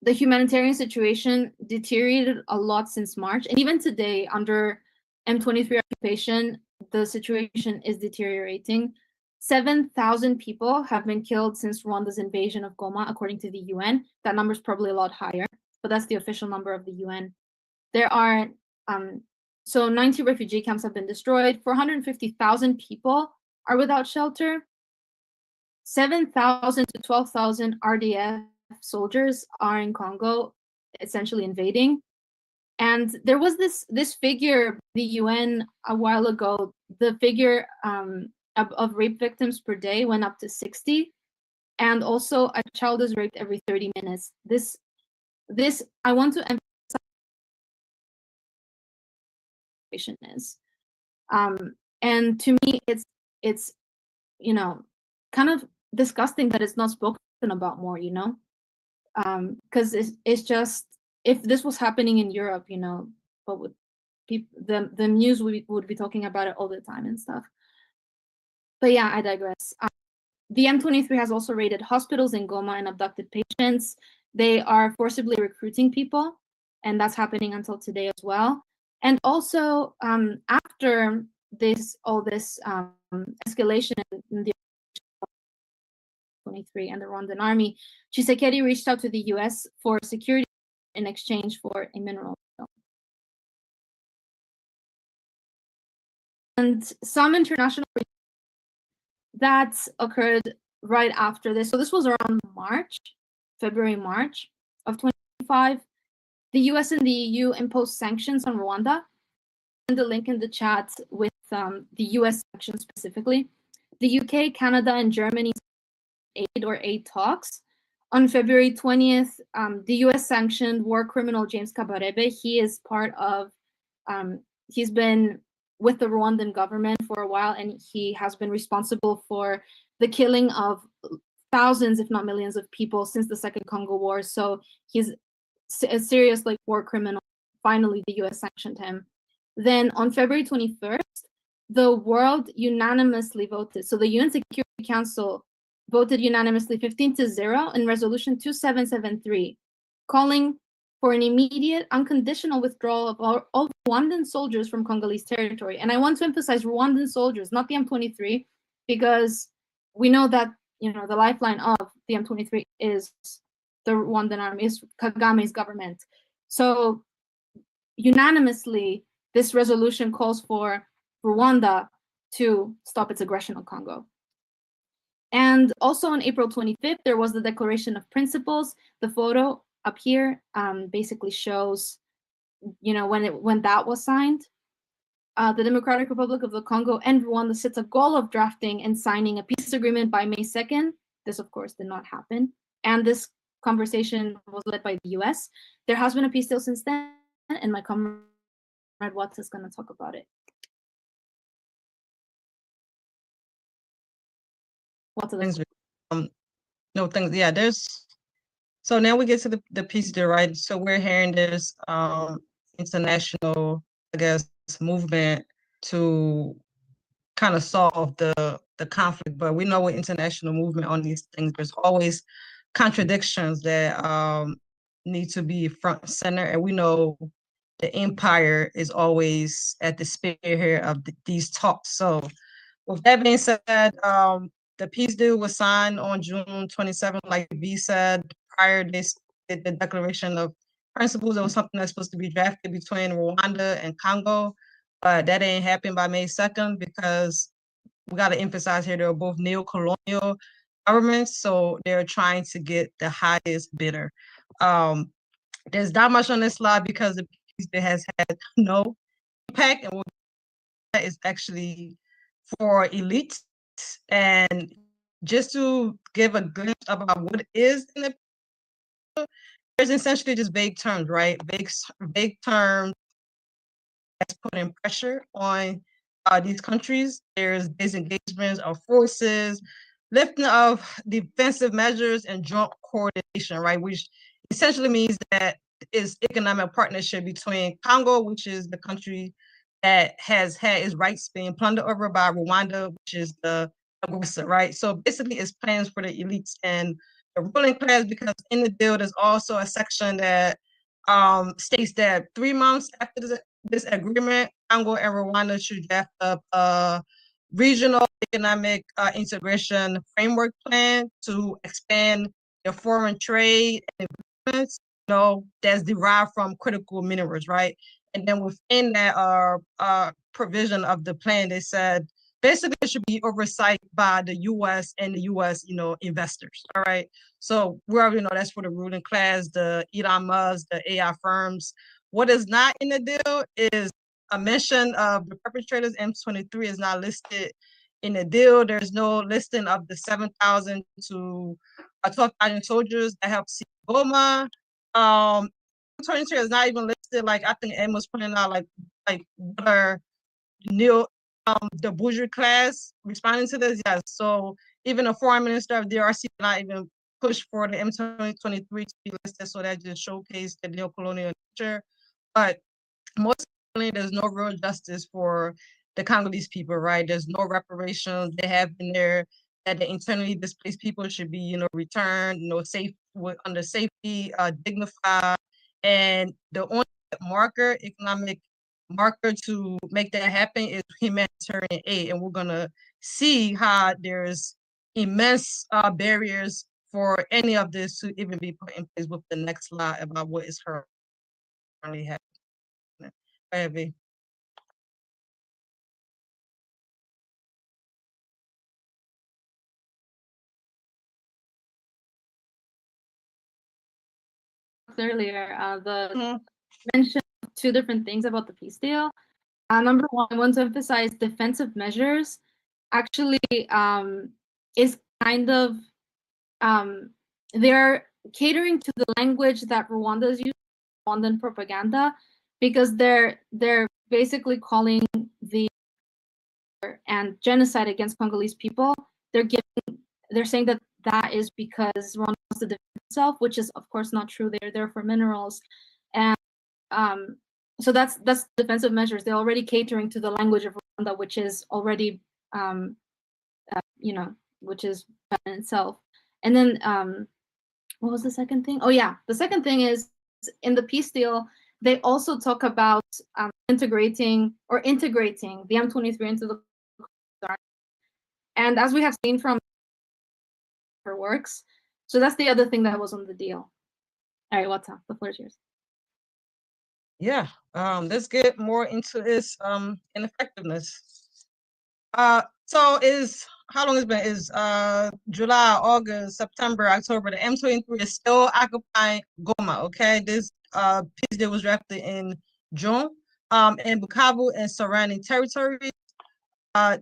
The humanitarian situation deteriorated a lot since March, and even today, under M23 occupation, the situation is deteriorating. 7,000 people have been killed since Rwanda's invasion of Goma, according to the UN. That number is probably a lot higher, but that's the official number of the UN. There are, 90 refugee camps have been destroyed. 450,000 people are without shelter. 7,000 to 12,000 RDF soldiers are in Congo, essentially invading. And there was this figure, the UN a while ago, the figure of rape victims per day went up to 60. And also a child is raped every 30 minutes. This I want to emphasize is. And to me, it's kind of disgusting that it's not spoken about more, because it's just, if this was happening in Europe, but would people, the news would be talking about it all the time and stuff. But yeah, I digress. The M23 has also raided hospitals in Goma and abducted patients. They are forcibly recruiting people, and that's happening until today as well. And also, after all this escalation in the 23 and the Rwandan army, Tshisekedi reached out to the US for security in exchange for a mineral deal. And some international that occurred right after this. So this was around February, March of 2025. The US and the EU imposed sanctions on Rwanda. And the link in the chat with the US sanctions specifically. The UK, Canada, and Germany aid talks. On February 20th, the US sanctioned war criminal James Kabarebe. He is part of, he's been with the Rwandan government for a while, and he has been responsible for the killing of thousands, if not millions, of people since the Second Congo War. So he's a serious war criminal. Finally, the US sanctioned him. Then on February 21st, the world unanimously voted. So the UN Security Council voted unanimously 15-0 in resolution 2773, calling for an immediate unconditional withdrawal of all Rwandan soldiers from Congolese territory. And I want to emphasize Rwandan soldiers, not the M23, because we know that the lifeline of the M23 is the Rwandan army, is Kagame's government. So unanimously, this resolution calls for Rwanda to stop its aggression on Congo. And also on April 25th, there was the Declaration of Principles. The photo up here basically shows, when that was signed. The Democratic Republic of the Congo and Rwanda sets a goal of drafting and signing a peace agreement by May 2nd. This, of course, did not happen. And this conversation was led by the US. There has been a peace deal since then, and my comrade Watts is going to talk about it. Thanks. No, thanks. Yeah, so now we get to the peace deal, right? So we're hearing there's international, I guess, movement to kind of solve the conflict, but we know with international movement on these things, there's always contradictions that need to be front and center, and we know the empire is always at the spearhead of these talks. So with that being said, the peace deal was signed on June 27th, like V said. Prior, they did the Declaration of principles. It was something that's supposed to be drafted between Rwanda and Congo, but that ain't happened by May 2nd because we got to emphasize here they're both neo-colonial governments, so they're trying to get the highest bidder. There's not much on this slide because the piece that has had no impact, and what that is actually for elites. And just to give a glimpse about what is in the there's essentially just vague terms, right? Vague terms that's putting pressure on these countries. There's disengagement of forces, lifting of defensive measures, and joint coordination, right? Which essentially means that is economic partnership between Congo, which is the country that has had its rights being plundered over by Rwanda, which is the aggressor, right? So basically, it's plans for the elites and the ruling class, because in the deal, there's also a section that states that 3 months after this agreement, Congo and Rwanda should draft up a regional economic integration framework plan to expand their foreign trade and investments, that's derived from critical minerals, right? And then within that provision of the plan, they said basically it should be oversight by the U.S. and the U.S. Investors. All right. So we already know that's for the ruling class, the Elon Musk, the AI firms. What is not in the deal is a mention of the perpetrators. M23 is not listed in the deal. There's no listing of the 7,000 to 12,000 soldiers that helped see Goma. 23 is not even listed. Like I think Em was pointing out, like what are the bourgeois class responding to this? Yes. So even the foreign minister of DRC not even push for the M23 to be listed. So that just showcased the neo-colonial nature. But most importantly, there's no real justice for the Congolese people, right? There's no reparations. They have been there that the internally displaced people should be, returned, safe under safety, dignified. And the only economic marker to make that happen is humanitarian aid. And we're gonna see how there's immense barriers for any of this to even be put in place with the next slide about what is currently happening. Go ahead, V. Earlier, the mentioned two different things about the peace deal. Number one, I want to emphasize defensive measures actually is kind of they're catering to the language that Rwanda is using, Rwandan propaganda, because they're basically calling the and genocide against Congolese people. They're saying that is because Rwanda wants to defend itself, which is of course not true. They're there for minerals, and so that's defensive measures. They're already catering to the language of Rwanda, which is already which is bad in itself. And then what was the second thing? Oh yeah, the second thing is in the peace deal, they also talk about integrating the M23 into the army. And as we have seen from her works, so that's the other thing that was on the deal. All right, what's up? The floor is yours. Yeah, let's get more into this ineffectiveness. So how long it's been? Is July, August, September, October. The M23 is still occupying Goma. Okay, this peace deal was drafted in June. In Bukavu and surrounding territories,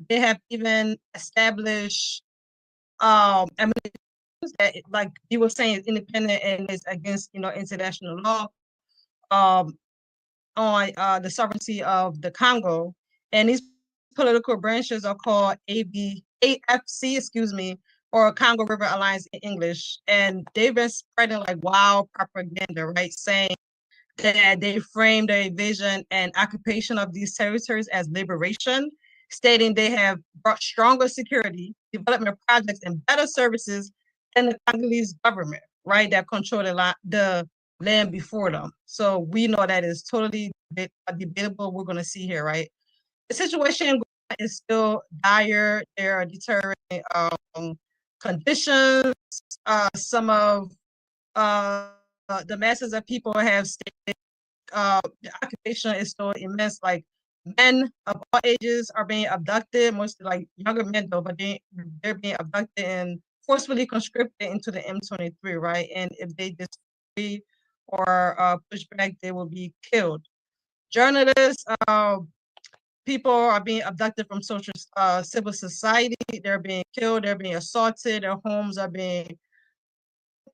they have even established that, like you were saying, is independent and is against international law on the sovereignty of the Congo. And these political branches are called AFC, or Congo River Alliance in English. And they've been spreading like wild propaganda, right? Saying that they frame their invasion and occupation of these territories as liberation, stating they have brought stronger security, development projects, and better services than the Congolese government, right? That control the land before them. So we know that is totally debatable. We're going to see here, right? The situation is still dire. There are deteriorating conditions. Some of the masses of people have stayed. The occupation is still immense. Like men of all ages are being abducted, mostly like younger men though, but they're being abducted and forcefully conscripted into the M23, right? And if they disagree or push back, they will be killed. Journalists, people are being abducted from civil society. They're being killed. They're being assaulted. Their homes are being,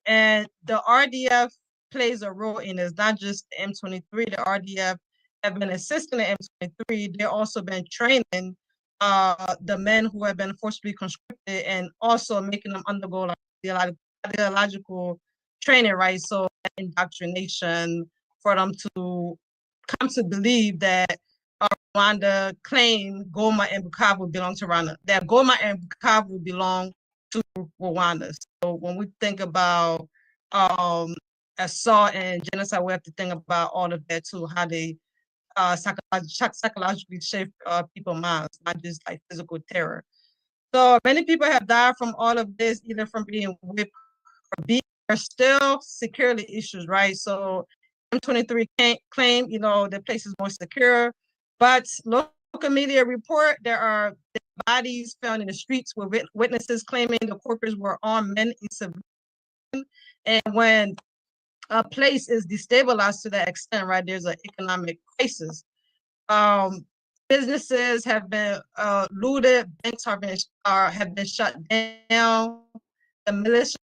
and the RDF plays a role in this. Not just the M23. The RDF have been assisting the M23. They've also been training the men who have been forcibly conscripted and also making them undergo like ideological training, right? So indoctrination for them to come to believe that Rwanda claimed Goma and Bukavu belong to Rwanda, that Goma and Bukavu belong to Rwanda. So when we think about assault and genocide, we have to think about all of that too, how they psychologically shape people's minds, not just like physical terror. So many people have died from all of this, either from being whipped or beat. There's still security issues, right? So M23 can't claim, the place is more secure, but local media report there are bodies found in the streets with witnesses claiming the corpers were armed men in civilian. And when a place is destabilized to that extent, right, there's an economic crisis. Businesses have been looted, banks have been shut down. The militia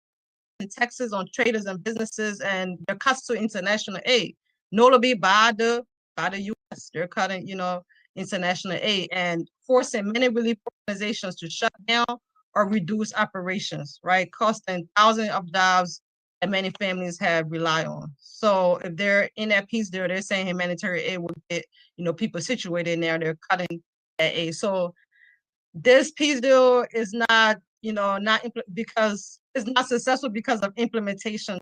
in Texas on traders and businesses, and they're cut to international aid, notably by the U.S. They're cutting, international aid and forcing many relief organizations to shut down or reduce operations, right? Costing thousands of jobs that many families have relied on. So if they're in that piece there, they're saying humanitarian aid will get, people situated in there. They're cutting that aid. So this peace deal is not, because it's not successful because of implementation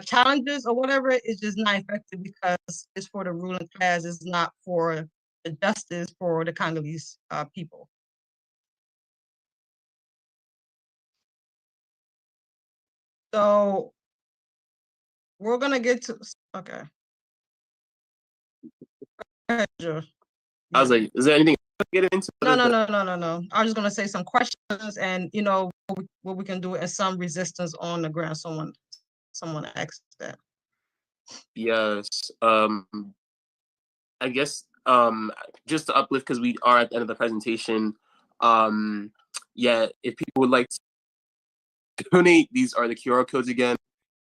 challenges or whatever. It's just not effective because it's for the ruling class. It's not for the justice for the Congolese people. So we're gonna get to okay. Go ahead, Joe. I was like, is there anything to get into? No. I'm just gonna say some questions, and what we can do is some resistance on the ground. Someone asked that. Yes. I guess just to uplift because we are at the end of the presentation. Yeah, if people would like to donate, these are the QR codes again.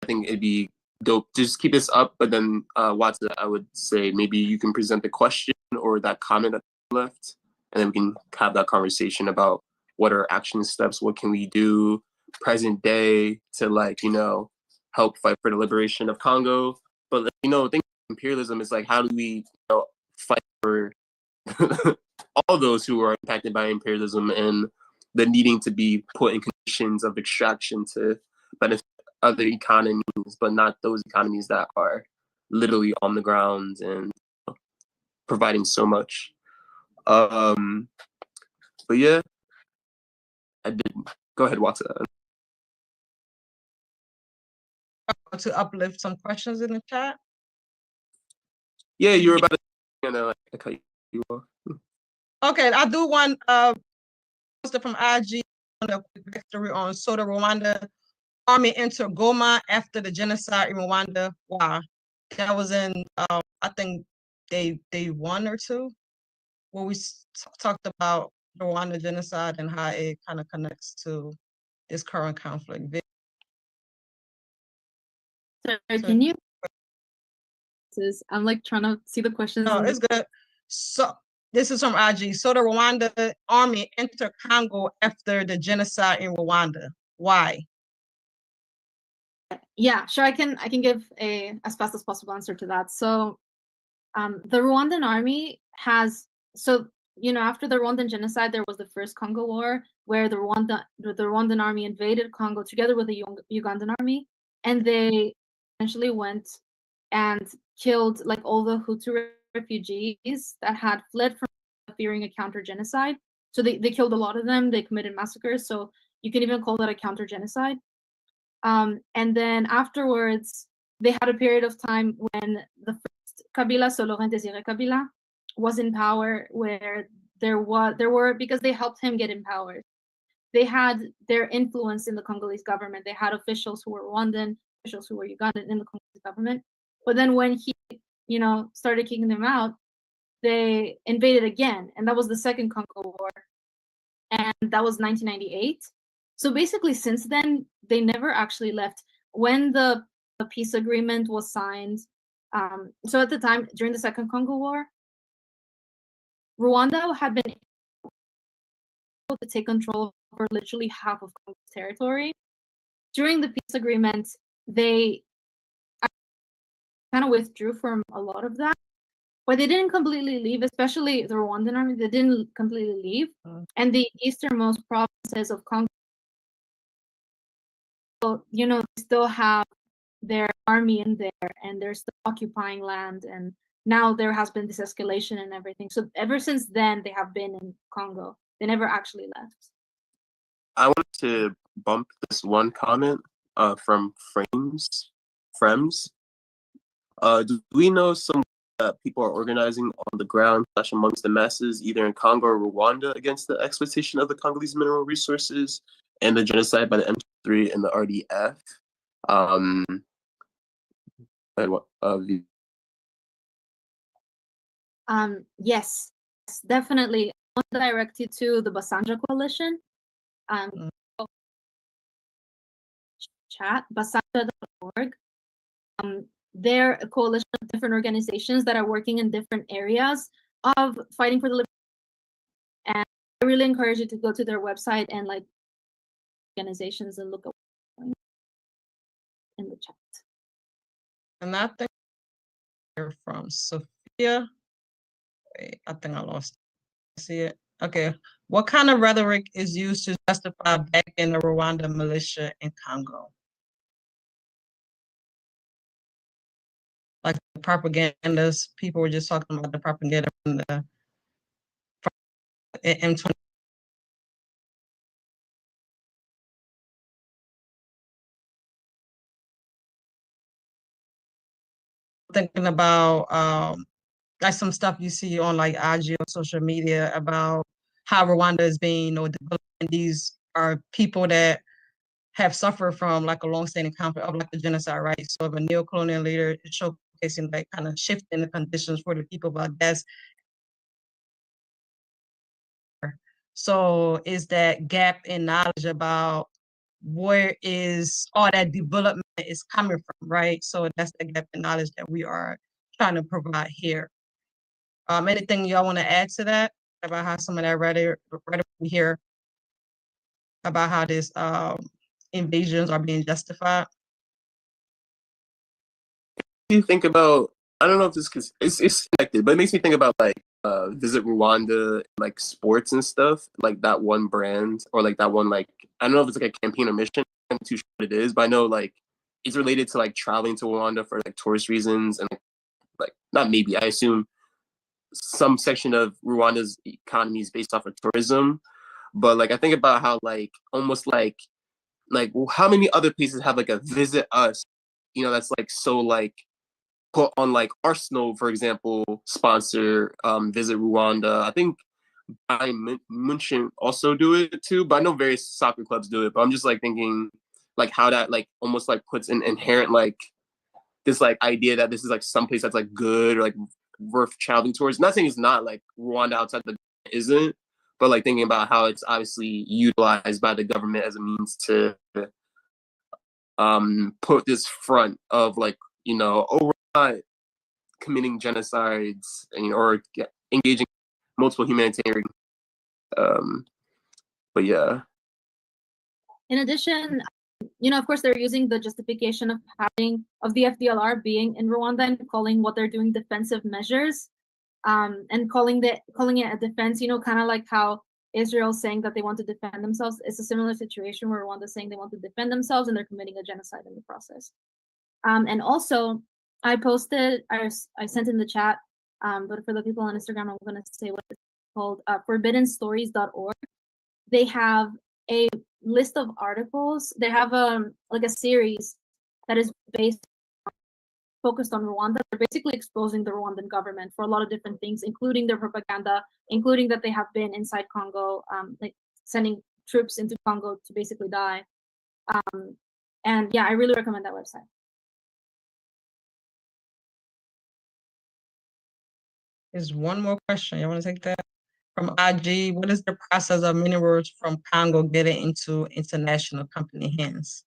I think it'd be dope. Just keep this up, but then Watson, I would say maybe you can present the question or that comment that left, and then we can have that conversation about what are action steps, what can we do present day to help fight for the liberation of Congo. But I think imperialism is like, how do we fight for all those who are impacted by imperialism and the needing to be put in conditions of extraction to benefit other economies, but not those economies that are literally on the ground and providing so much. But yeah, I did. Go ahead, Watson. To uplift some questions in the chat. Yeah, you were about to cut you off. Okay, I do want posted from IG on a quick victory on Soda Rwanda army enter Goma after the genocide in Rwanda. Wow, that was in I think day 1 or 2, where we talked about the Rwanda genocide and how it kind of connects to this current conflict. Sorry, can you? I'm like trying to see the questions. No, it's good. So this is from IG. So the Rwanda army entered Congo after the genocide in Rwanda. Why? Yeah, sure. I can give as fast as possible answer to that. So, the Rwandan army has after the Rwandan genocide, there was the first Congo War where the Rwandan army invaded Congo together with the Ugandan army, and they essentially went and killed like all the Hutu refugees that had fled from fearing a counter genocide. So they killed a lot of them. They committed massacres. So you can even call that a counter genocide. And then afterwards, they had a period of time when the first Kabila, so Laurent Désiré Kabila, was in power, where there were, because they helped him get in power, they had their influence in the Congolese government. They had officials who were Rwandan, officials who were Ugandan in the Congolese government. But then when he, started kicking them out, they invaded again, and that was the second Congo War, and that was 1998. So basically, since then, they never actually left. When the peace agreement was signed, so at the time, during the second Congo War, Rwanda had been able to take control over literally half of Congo's territory. During the peace agreement, they kind of withdrew from a lot of that, but they didn't completely leave, especially the Rwandan army. They didn't completely leave. And the easternmost provinces of Congo, they still have their army in there, and they're still occupying land. And now there has been this escalation and everything. So ever since then, they have been in Congo. They never actually left. I wanted to bump this one comment from Frems. Do we know some people are organizing on the ground / amongst the masses, either in Congo or Rwanda, against the exploitation of the Congolese mineral resources and the genocide by the M3 and the RDF? Yes, definitely. I want to direct you to the Basanja Coalition. Chat, basanja.org. They're a coalition of different organizations that are working in different areas of fighting for the liberation. And I really encourage you to go to their website and organizations and look up in the chat. And I think you're from Sophia. Wait, I think I lost it. See it. Okay. What kind of rhetoric is used to justify backing the Rwanda militia in Congo? Like the propagandas, people were just talking about the propaganda from the M20. Thinking about like some stuff you see on like IG or social media about how Rwanda is being developed. These are people that have suffered from like a long-standing conflict of like the genocide, right? So if a neo-colonial leader is showcasing like kind of shifting the conditions for the people, but that's so is that gap in knowledge about where is all that development is coming from, right? So that's the gap in knowledge that we are trying to provide here. Anything y'all want to add to that about how some of that rhetoric we hear about how this invasions are being justified? You think about, I don't know if this it's connected, but it makes me think about like Visit Rwanda, like sports and stuff, like that one brand or like that one, like I don't know if it's like a campaign or mission. I'm not too sure what it is, but I know like it's related to like traveling to Rwanda for like tourist reasons, and like not maybe, I assume some section of Rwanda's economy is based off of tourism. But like I think about how like almost like how many other places have like a Visit Us, that's like so like put on, like Arsenal, for example, sponsor Visit Rwanda. I think Bayern Munich also do it too, but I know various soccer clubs do it. But I'm just like thinking like how that like almost like puts an inherent like this like idea that this is like someplace that's like good or like worth traveling towards. Not saying it's not, like Rwanda outside the isn't, but like thinking about how it's obviously utilized by the government as a means to put this front of like, oh, we're not committing genocides and, or engaging multiple humanitarian. But yeah. In addition, of course, they're using the justification of the FDLR being in Rwanda and calling what they're doing defensive measures, and calling it a defense. Kind of like how Israel's saying that they want to defend themselves. It's a similar situation where Rwanda's saying they want to defend themselves and they're committing a genocide in the process. And also, I sent in the chat, but for the people on Instagram, I'm going to say what it's called, forbiddenstories.org. They have a list of articles. They have like a series that is focused on Rwanda. They're basically exposing the Rwandan government for a lot of different things, including their propaganda, including that they have been inside Congo, like sending troops into Congo to basically die. And yeah, I really recommend that website. There's one more question. You want to take that? From IG, what is the process of minerals from Congo getting into international company hands?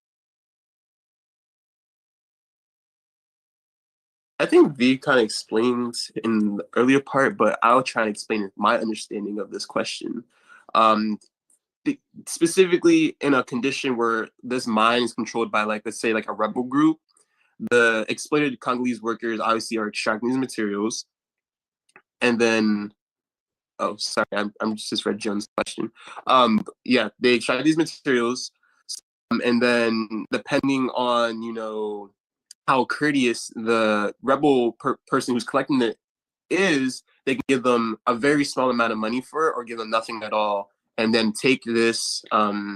I think V kind of explained in the earlier part, but I'll try and explain my understanding of this question. Specifically in a condition where this mine is controlled by, like, let's say, like a rebel group, the exploited Congolese workers obviously are extracting these materials. And then, oh, sorry, I'm just read Jones' question. Yeah, they extract these materials. And then depending on, you know, how courteous the rebel person who's collecting it is, they can give them a very small amount of money for it or give them nothing at all, and then take this raw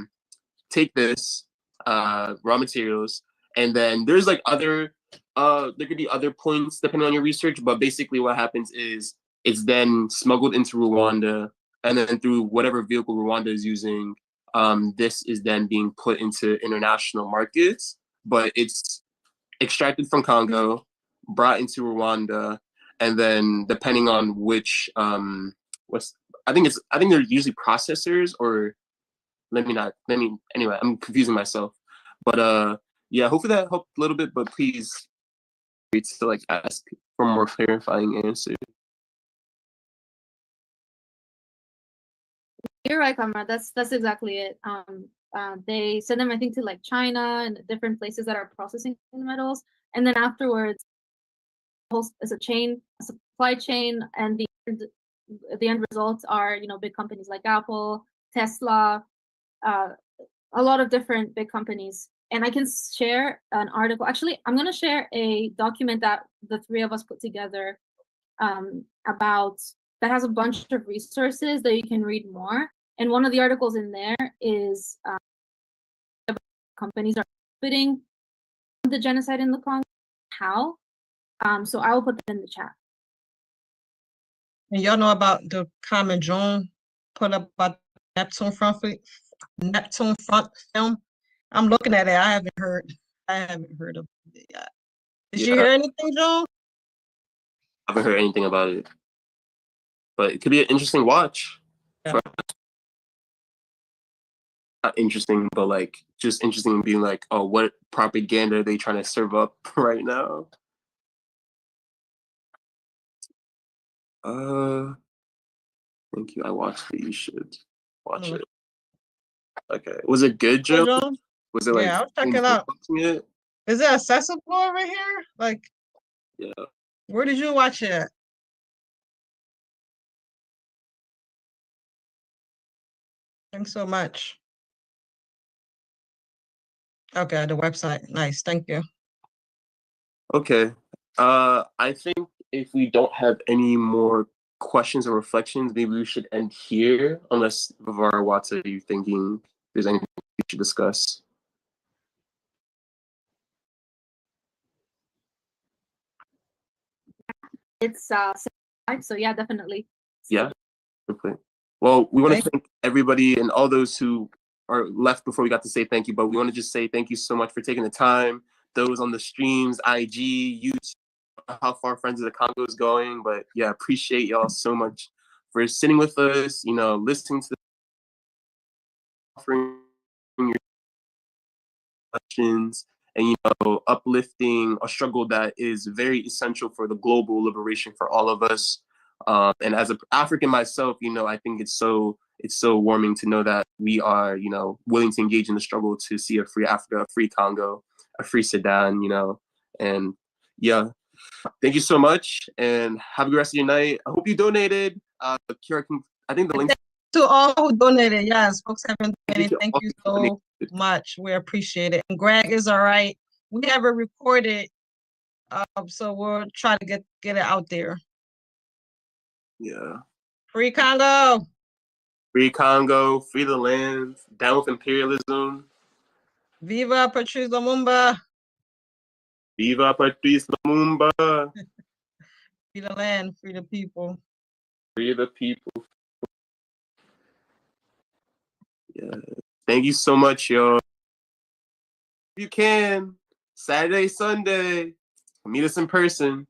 materials. And then there's like other there could be other points depending on your research, but basically what happens is it's then smuggled into Rwanda, and then through whatever vehicle Rwanda is using, this is then being put into international markets, but it's extracted from Congo, brought into Rwanda, and then depending on which I think they're usually processors, or anyway, I'm confusing myself. But yeah, hopefully that helped a little bit, but please to like ask for more clarifying answer. You're right, Kamra. That's exactly it. They send them, I think, to like China and different places that are processing the metals, and then afterwards, it's a chain, a supply chain, and the end results are, you know, big companies like Apple, Tesla, a lot of different big companies. And I can share an article. Actually, I'm going to share a document that the three of us put together about that has a bunch of resources that you can read more. And one of the articles in there is companies are benefiting the genocide in the Congo. How? So I will put that in the chat. And y'all know about the comment John put up about Neptune front film? I'm looking at it. I haven't heard of it yet. Did you hear anything, John? I haven't heard anything about it, but it could be an interesting watch. Yeah. Not interesting, but like just interesting in being like, oh, what propaganda are they trying to serve up right now? Thank you. I watched it. You should watch it. Okay. Was it good, Joe? Was it like, yeah, I'll check it out. It? Is it accessible over here? Like, yeah. Where did you watch it at? Thanks so much. Okay, the website. Nice. Thank you. Okay. I think if we don't have any more questions or reflections, maybe we should end here, unless Vivara Watts, are you thinking there's anything we should discuss? It's so yeah, definitely. Yeah. Okay. Well, we want to thank everybody and all those who are left before we got to say thank you, but we want to just say thank you so much for taking the time. Those on the streams, IG, YouTube, how far Friends of the Congo is going, but yeah, appreciate y'all so much for sitting with us, you know, listening to the offering your questions, and, you know, uplifting a struggle that is very essential for the global liberation for all of us. And as an African myself, you know, I think it's so warming to know that we are, you know, willing to engage in the struggle to see a free Africa, a free Congo, a free Sudan, you know. And yeah, thank you so much, and have a good rest of your night. I hope you donated. Kira, I think the link to all who donated. Yes, folks have been donating. Thank you so much. We appreciate it. And Greg is all right. We have it recorded, so we'll try to get it out there. Yeah. Free Congo. Free Congo, free the land, down with imperialism. Viva Patrice Lumumba. Viva Patrice Lumumba. Free the land, free the people. Free the people. Yeah. Thank you so much, y'all. If you can, Saturday, Sunday, meet us in person.